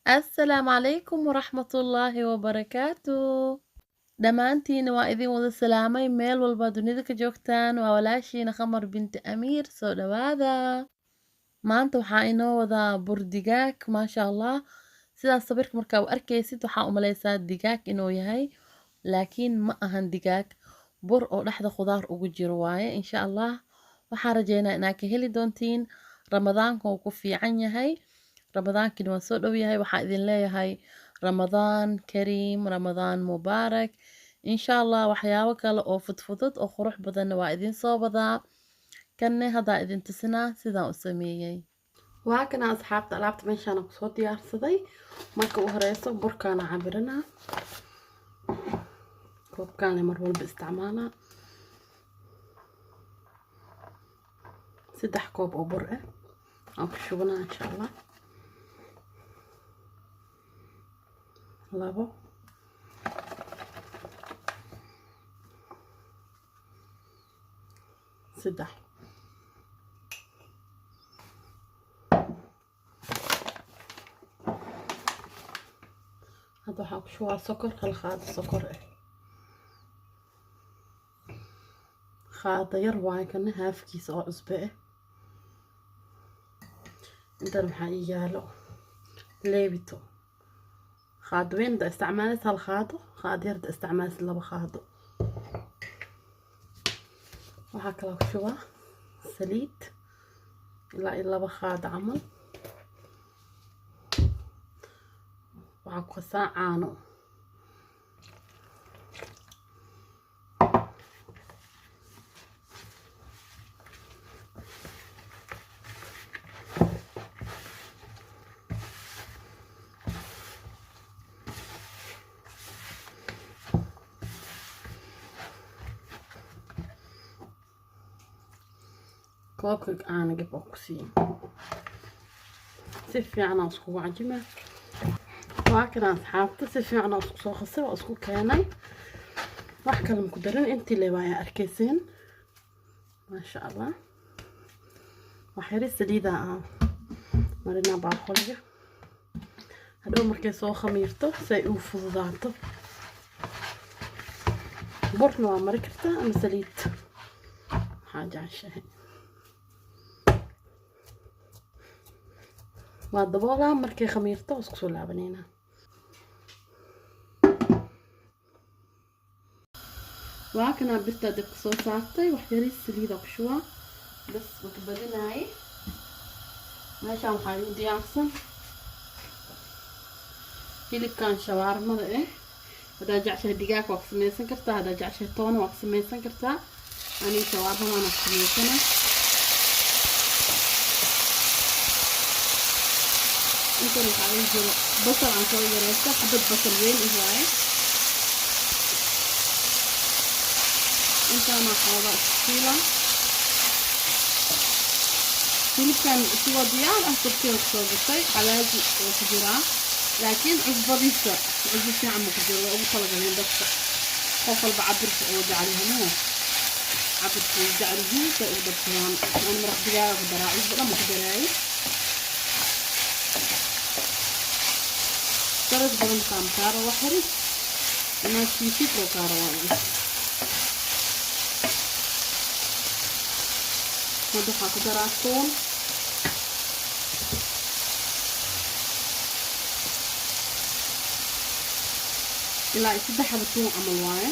السلام عليكم ورحمة الله وبركاته. Dhammaantiin waa idin wada salaamay meel walba dunida ka joogtaan. Waa walaashiina Khamar binti Amiir. Soo dhawaada. Maanta waxaa inoo wadaa bur digaag, maasha Allah. Sidaas sawirka markaa u arkaysid waxaa u maleysaa digaag inuu yahay, laakiin ma ahan digaag. Bur oo dhexda khudaar ugu jiro waaye, insha Allah. Waxaan rajeynaa inaad ka heli doontiin. Ramadaanka wuu ku fiican yahay. Ramadaankina waa soo dhow yahay. Waxaan idin leeyahay Ramadaan Kariim, Ramadaan Mubaarak. Insha Allah waxyaabo kale oo fudfudud oo qurux badanna waa idin soo wadaa. Kanne haddaa idin tusinaa sidaan u sameeyay. Waa kana asxaabta alaabta meeshaan ku soo diyaarsaday. Marka u horeyso burkaana cabiranaa. Koobkaan mar walba isticmaalaa. 3 koob oo bur ah aan ku shubnaa insha Allah. 2 3 هذا waxaa ku shubaa sokor, hal qaado sokor ah. Qaado yar waaye kana haafkiisa oo cusbe ah. intan waxaa ii yaalo leebito. qaado weyn da isticmaalaysa hal qaado, qaado yar da isticmaalaysa 2 qaado. waxaa kala ku shubaa saliid ilaa 2 qaado camal. waxaa ku qasaa caano. koobka caano gab oo ku siiyo si fiican aan isku wacjima. waa kana asxaabta si fiican aan isku soo qasay oo isku keenay. wax kale ma ku darin, intii leeyahay arkayseen maasha Allah. waxa yar saliida marina baaqoliga hadhow markay soo khamiirto say u fududaato. burna waa mari kartaa ama saliid xaaja cashahay. waa daboolaa markay khamiirto isku soo laabanayna. waa kana bista dabka soo saartay. wax yar saliida ku shubaa bas wada badinaay. meeshaan waxaa u diyaarsan hilibkan shawaarmada ah. hadaa jeceshahay digaag waa ka samaysan kartaa, hadaa jeceshahay toon waa ka samaysan kartaa. aniga shawaarmadaan ku samaysana. intan waxaa ii jiro basal aan soo yareysta, xabad basal weyn ah waaye. intaan waxooga shiilan. hilibkan isagoo diyaar ah turkiga kusoo gatay xawaaji oo ku jiraa, laakiin cusbadiisa cusbo fiican ma ku jiro. waa ugu talagaleen dadka qof walba cabirka oo jecel yahay. cabirka uu jecel yahay say ugu dabsadaan. aan maraq digaaga ku daraa, cusbo dhan ma ku daraayo. darad badan kaan saaro wax haris inaa shiishid loo saaro waaye. waxaa ku daraa toon. ilaa 3 xabo toon camal waaye.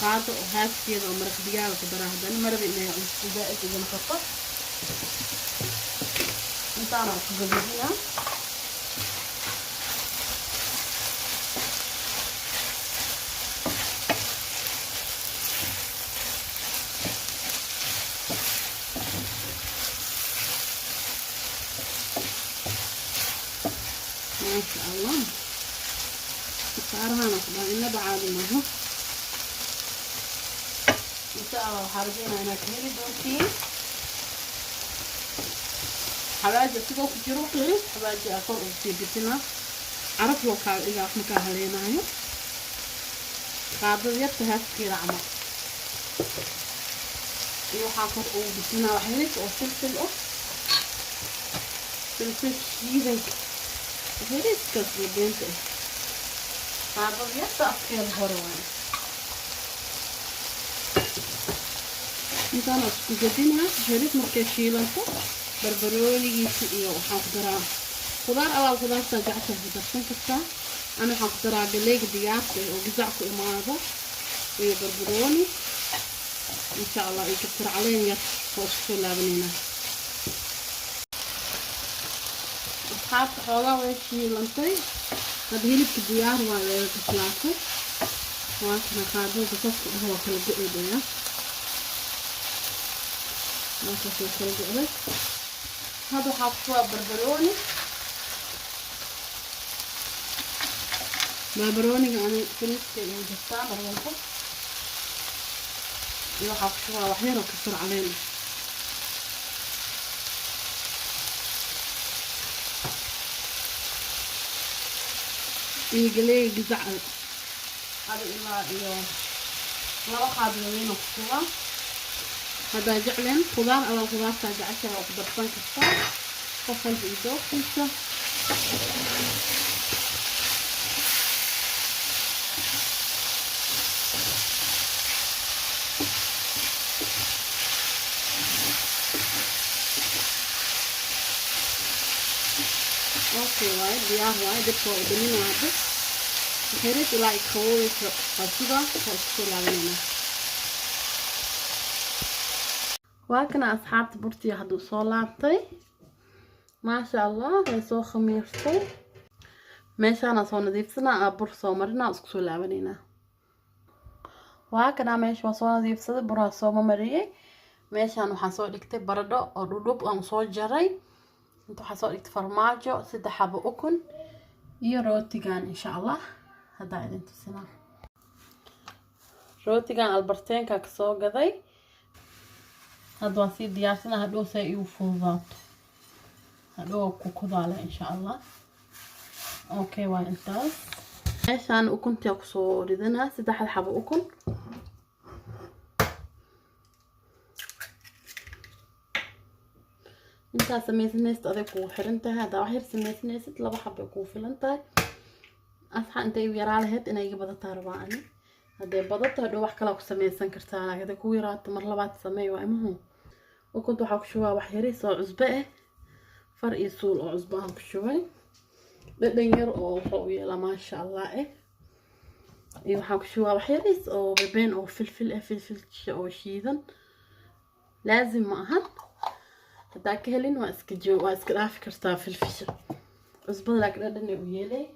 qaado oo haafkeeda oo maraq digaaga ku daraa. haddana maraba inay cusbo zaa'id uga noqoto. intaana ku gaduudinaa. ما شاء الله. صارها نصبا إلا بعد منه إن شاء الله. حارجينا هنا كميري دونتين حواجه سيقو كجيرو قيري حواجه أكون في بيتنا عرف لو كان إذا أخمكا هلينا هاي قابل يبتها كثير عمر. iyo waxaa kor ugu bisinaa wax yaris oo filfil ah filfil shiidan yariskaas labeenta ah qaadad yarta afkeeda hore waaye intaan isku gadinaa yaris markay shiilanto barbaroonigiisa iyo waxaan ku daraa khudaar alaal khudaarta jacayl ku darsan kartaa ana waxaan ku daraa galleyda digaagta oo gizac ku imaado iyo barbarooni insha Allah iyo kabsar caleen yar oo isku laabanayna asxaabta xoogaa way shiilantay hadda hilibka diyaar waa laga bislaatay waa kana qaadada qofka waa kala go'aya waa kala go'ay هذا حاطه بربروني يعني كنت جبتها مرة يروح حاطه وحيرة وكسر علينا يقلي جزع هذا إلا يوم لا أخذ منه كسرة هذا جعلن خضار أو الخضار تاجع عشرة وقدر صنك الصار قفل بيدوك خمسة أوكي وايد ديار وايد بتوع بنين واحد خيرت لايك خوي فصيدة فصيدة لعنا واكنا أصحابتي برتي هادو صولاتي ما شاء الله هي سو خميرتي meeshaan soo nadiifsanaa bur soo marina isku soo laabanayna waakana meesha soo nadiifsaday bur soo mariyay meeshaan waxa soo dhigtay baradho oo dhudhub aan soo jaray inta waxa soo dhigtay farmaajo 3 xabo ukun iyo rootigan insha Allah hada idin tusinaa rootigan alberteenka ka soo gaday هذا واسي ديارتنا هدو سايو فوضات هدو كوكودالا إن شاء الله أوكي وانتاز عشان أكنت يقصو ردنا 3 حبة أكن انتا سميت نيست أذيكو حرنتا هذا وحير سميت نيست 2 حبة كوفلنتا أصحى انتا يويرالهد إنا يقبضتا رباعني هذا بدأت هذا واحد كلاك سمي سنكرتانا كذا كويرات مرلبات سمي وإمهم وكنت وحاك شوى وحيريس أو عزباء فرق يسول أو عزباء بشوي بدنير أو حوية ما شاء الله إيه وحاك شوى وحيريس أو ببين أو فلفل أو شيذا لازم معها هذا كهلين واسكجو واسكراف كرتا فلفل عزباء لك ردني ويلي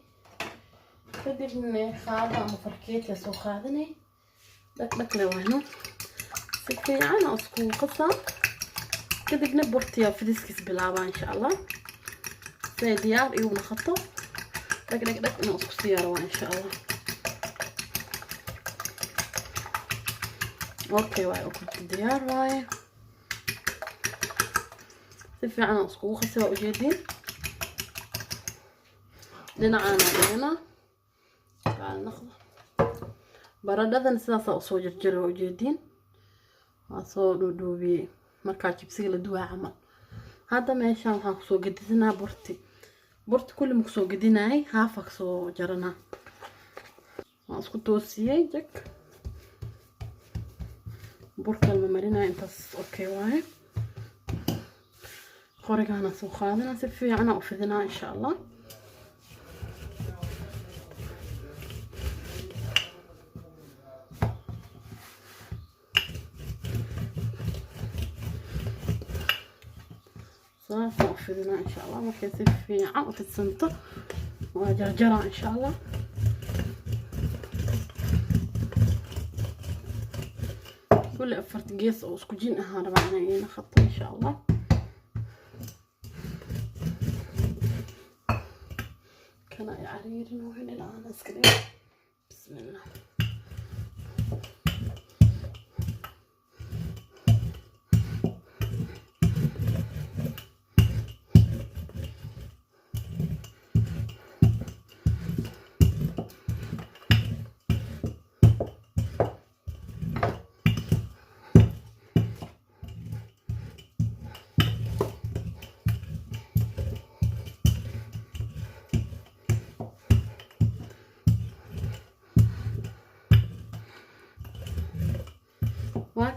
كدبنا خاضة مفركيت يسو خاذني لك لوهنو سكي عنا أسكو قصة كدبنا بورتيا فديسكيس بلعبا إن شاء الله سي ديار إيو نخطو لك أنا أسكو سيارة إن شاء الله أوكي واي أوكي ديار واي سيفي عنا أسكو خسوا أجيدين لنا عنا هنا تعال ناخذ baradhadan sidaas oo soo jarjaro oo jeedin waa soo dhuudhuubi marka jibsiga la duwaa camal hadda meeshaan waxaan ku soo gadinaa burti kulli ma ku soo gadinaay haafa ka soo jarana waan isku toosiyay jag burka la marinaa intaas okay waaye qorigaana soo qaadana si fiican u fidinaa insha Allah وفدنا إن شاء الله وكيف في عقد السنطة وجرجرة إن شاء الله كل أفرت قيس أو سكوجين أهان ربعنا خط إن شاء الله كان عرير وهنا الآن أسكرين بسم الله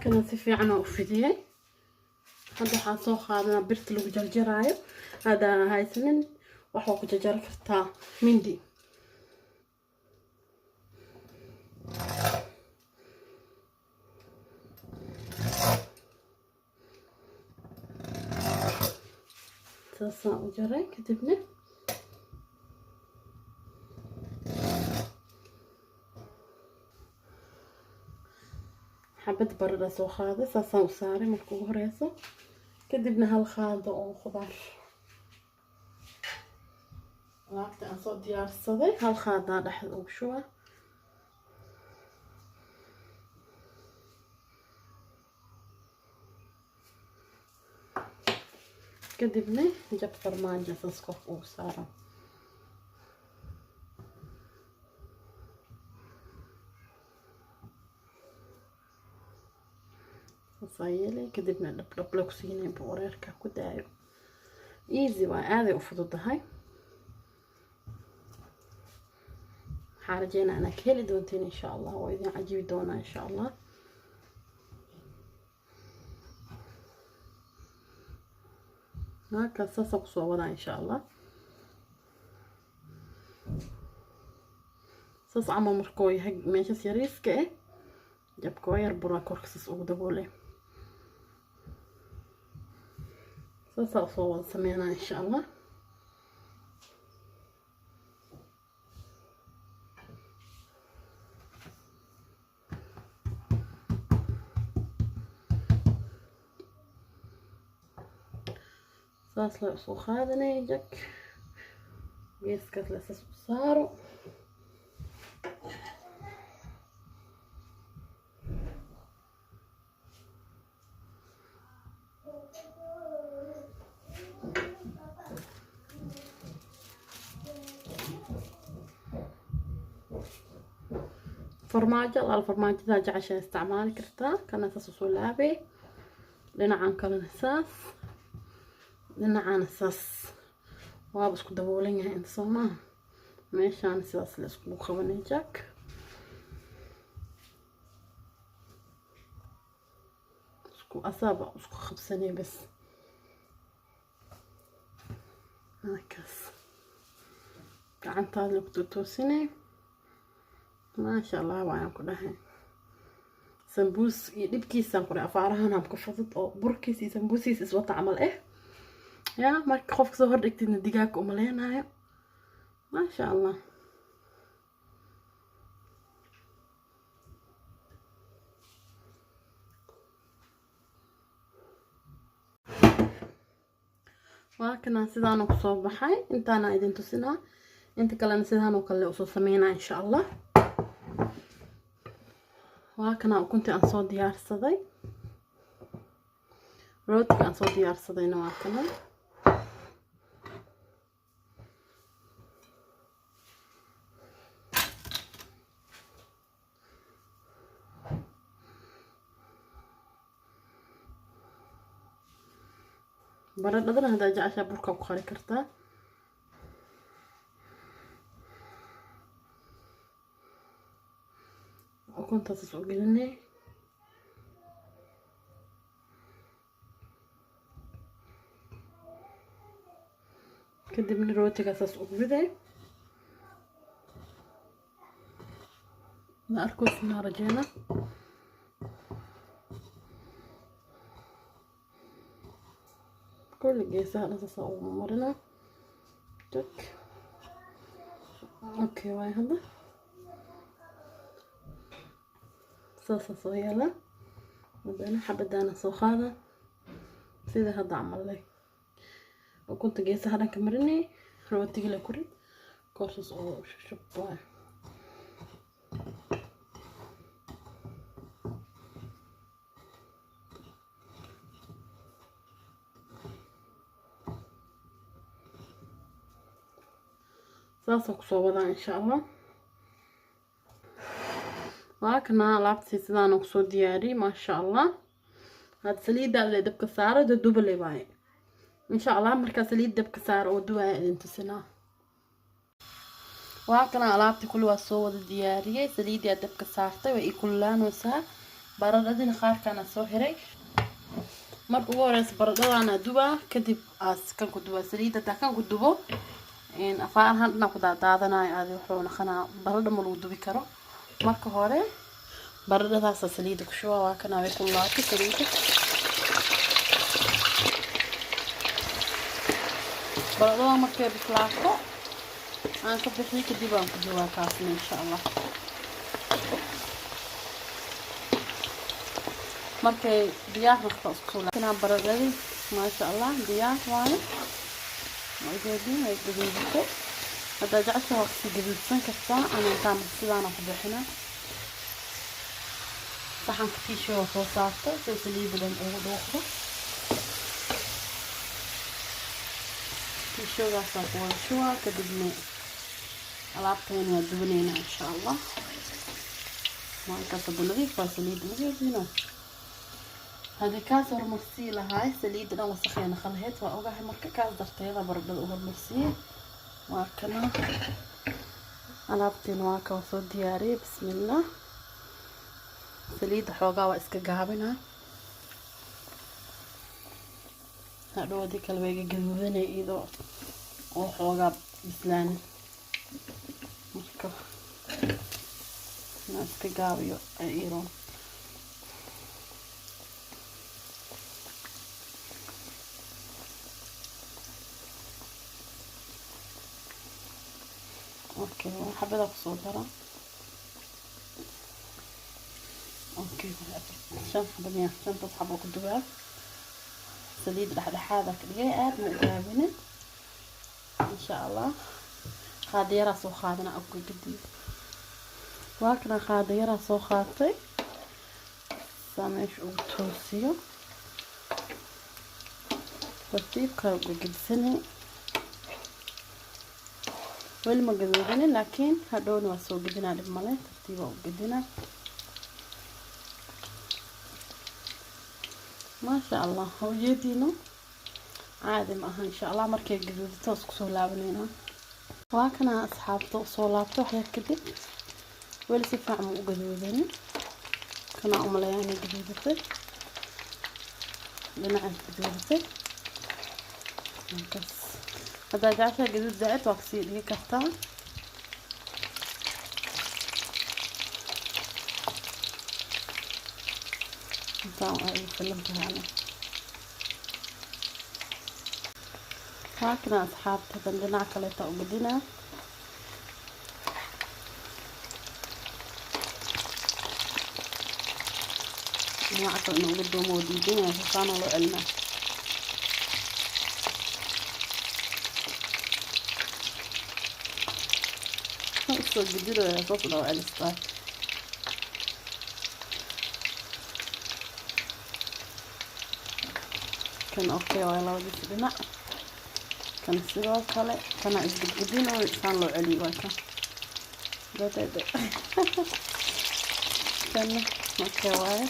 كان سفي عنا وفديه هذا حاسو خادنا برت لو جرجرايو هذا هاي سنن waxaa ku jarjari kartaa mindi saasaan u jaray kadibna xabad baradha soo qaaday saasaan u saaray marka ugu horeyso kadibna hal qaado oo khudaar alaabta aan soo diyaarsaday hal qaadaa dhexda ugu shuba kadibna jab farmaajo saas kor ugu saaro saayele kadibna dhab la ku siinay wareerka ku daayo easy waa aaday u fududahay حارجينا أنا كهلي دونتين إن شاء الله وإذا عجيب دونا إن شاء الله هكا صوص صوّدا إن شاء الله صوص عمو مركوي هج ماشي سيريس كه جاب كوير برا كوركسس ودبولي صوص صوّد سمينا إن شاء الله saas la soo qaadanay jak geeskaas la soo saaro farmaajo la farmaajada jacasha isticmaali kartaa kana soo laabay dhinacan kalena saas dhinacan saas waa isku daboolan yahay inta Soomaa meeshaan sidaas la isku qabanay jak isku asaaba isku qabsanay bas hakaas gacantaada lagu toosinay maasha Allah waan ku dhahay sambuus iyo dhibkiisaan ku dhahay afaarahan aan ku fudud oo burkiis iyo sambuusiis is wata amal يا ما خوفك صور دكتين الدجاج ومليان هاي ما شاء الله وكنا سيدانو كصوب بحاي انت انا ايدين تسينا انت كلنا سيدانو كله وصو سمينا ان شاء الله وكنا كنت انصو ديار صدي روتك انصو ديار صدي نواكنا baradhadana hadaa jeceshaa burka ku qari kartaa ukuntaas soo gelinay kadibna rootiga saas ugu riday ma arko isna rajayna كل جيسها لسه مرنا تك اوكي واي هذا صوصة صغيرة وبين حبة دانا صوخانة سيدا هذا عمل لي وكنت جيسها هذا كمرني روتي لي كوري كورسوس او شبواي saasoo kusoo wadaa insha Allah waakana alaabtii sidaan kusoo diyaariyay ma sha Allah had saliida la dabka saaro dubale waay insha Allah marka saliid dabka saaro oo duwaa idin tusinaa waakana alaabtii kulli waa soo wada diyaariyay saliida dabka saartay way kululaanaysaa baradhadina qaarkaana soo hiray marka ugu horeysa baradhadaana dubaa kadib aas kan ku dubaa saliidda taa kan ku dubo afaarahan dhinac ku daadaanayo aadi wuxuu naqanaa baradho ma lagu dubi karo marka hore baradhadaasa saliidda ku shubaa waa kana way kululaatay saliidda baradhada markay bislaato aan ka bixin kadib aan ku dubaa kaasna insha allah markay diyaar noqoto isku soo laabana baradhadii maasha allah diyaar waaye وجدي هاي جديدة هذا جعلتها وقت جديد سنة كذا أنا تعمل سلانة بحنا صحن كتير شو وصافته سوسلي بدن أخذ شو راسك وشو كدبنا ألعبتين ودبنينا إن شاء الله ما كسب الغيب فسليد مجيبنا هذه كاس ورمرسيلة هاي سليدنا وسخينا خلهت وأوجه مركز كاس درتيها برد ورمرسية وكنا ألعبتين واكا وصود دياري بسم الله سليد حوجا وإسك جابنا هذا ودي كلبي جذبنا إيدو وحوجا بسلان مركب ناس كجابيو إيرون اوكي حبيت اقصر ترى اوكي عشان حبني عشان تصحبوا الدباب سليد لحالك دقيقات مقابلة ان شاء الله خاديرة سو خادنا اكو جديد واكنا خاديرة سو خاطي سامش وتوسيو ترتيب كاو قد سنة والما قدودنا لكن هدول وسو قدنا لبمالي ترتيبه وقدنا ما شاء الله هو يدينو عادي معها ان شاء الله مركي قدود توسك سولابنينا واكنا اصحابته سولابته وحيا كدب ولسي فعمو قدودنا كنا عملياني قدودته لنعم قدودته بس هذا جعشة قدود زائد واكسير هي كفتان فلمتها أنا هاكنا أصحاب تبندنا كليتا وقدنا ما أعرف إنه قدوا موجودين يا فصانا لو علنا الصوت بديله يا صوت لو علستان كان اوكي والله ودي سبنا كان سيرو كله كان اسقدين او انسان لو علي واكا ده كان اوكي واي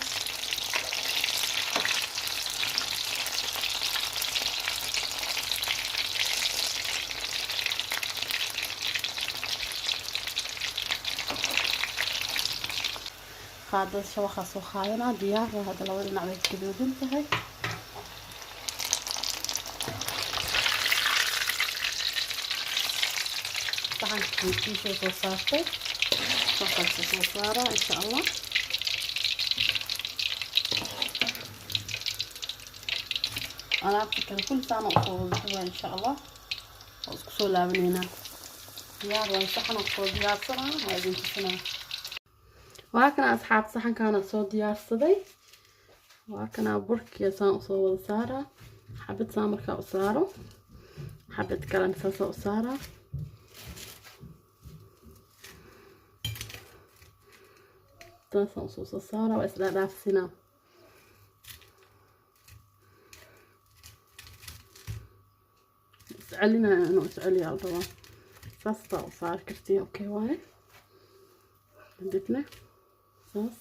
هذا الشوخة سوخاينا ديار هذا لو اللي نعمل كبير انتهي طبعا في شيء صوصاتي فقط صوصارة ان شاء الله انا ابتكر كل سنة اصول ان شاء الله اصكسو لابنينا ديار وانصحنا اصول ديار صراحة هذه السنة وهكذا أصحاب صحن كان صوت ديار صدي وهكذا برك يسان أصول سارة حبة سامركة أصارة حبة كلام ساسة أصارة تنسى أصوص أصارة وإسلا دافسنا اسألينا أنه اسألي على طبعا ساسة أصار كرتي أوكي واي عندتنا صوص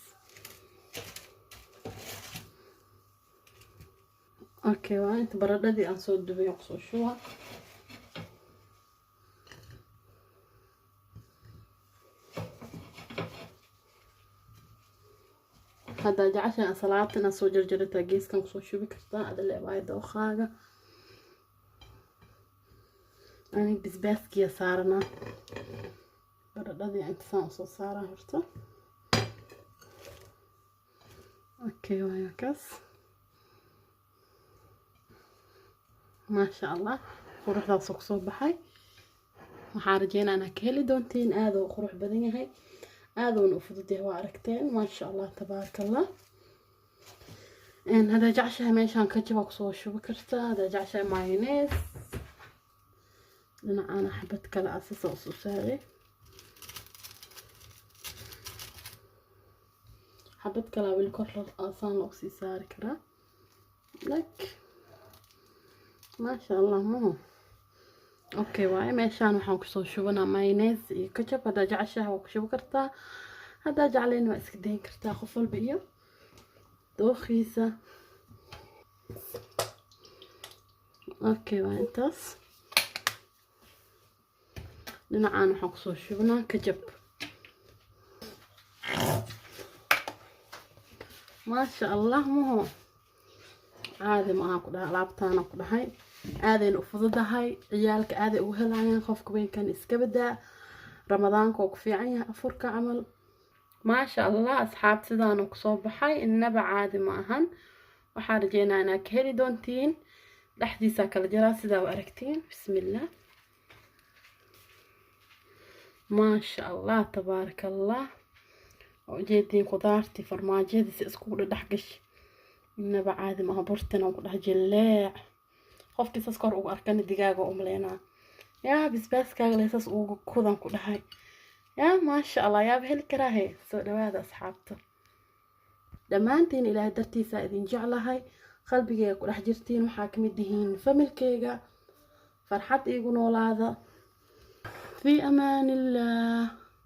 اوكي واي انت برددي ان سو دبي يقصو شوها هذا عشان صلاتنا سو جرجرتها جيس كان سو شو بكرتا هذا اللي وايد وخاجة أنا بس كيا صارنا بردي أنت سامسو صارا هرتا أوكي ويا كاس ما شاء الله قروح ذا سوق صوب بحي وحارجينا أنا كهلي دونتين آذو قروح بدني هاي آذو نفضي هو عركتين ما شاء الله تبارك الله إن هذا جعشة ماشان كجبك صو شو بكرتا هذا جعشة مايونيز لأن أنا حبت كلا أساس وصوصاري حبت كلا بالكرة الأصان لوكسي ساري كرا لك ما شاء الله مو اوكي واي ماشان waxaan kusoo shubanaa mayonnaise iyo ketchup hada jacashaha waa ku shubi kartaa hada jacleen waa iska dayn kartaa qof walba iyo dooqiisa okay waa intaas dhinacaan waxaan kusoo shubanaa ketchup ما شاء الله مو عادي ما أكو ده لابتانا أكو ده هاي عادي نفضل هاي عيالك عادي وهلاين خوفك وين كان إسكبدا رمضان كوك في عيها أفرك عمل ما شاء الله أصحاب سدان وكصوب حي النبع عادي معهن وحارجينا أنا كهري دونتين لحدي ساكل جراس دا وأركتين بسم الله ما شاء الله تبارك الله وجيتين خضارتي فرماجيدي سيسكول دحقش إنبا عادي ما برتنا وكلها جلاع خفتي سكر وأركان الدجاجة وأملينا يا بس كاغ ليساس وكودان كلها يا ما شاء الله يا بهل كراهي سو هذا أصحابته دمانتين إلى درتي سائدين جعلها قلبي كل حجرتين وحاكم الدهين فملكيجا فرحت يقولوا هذا في أمان الله.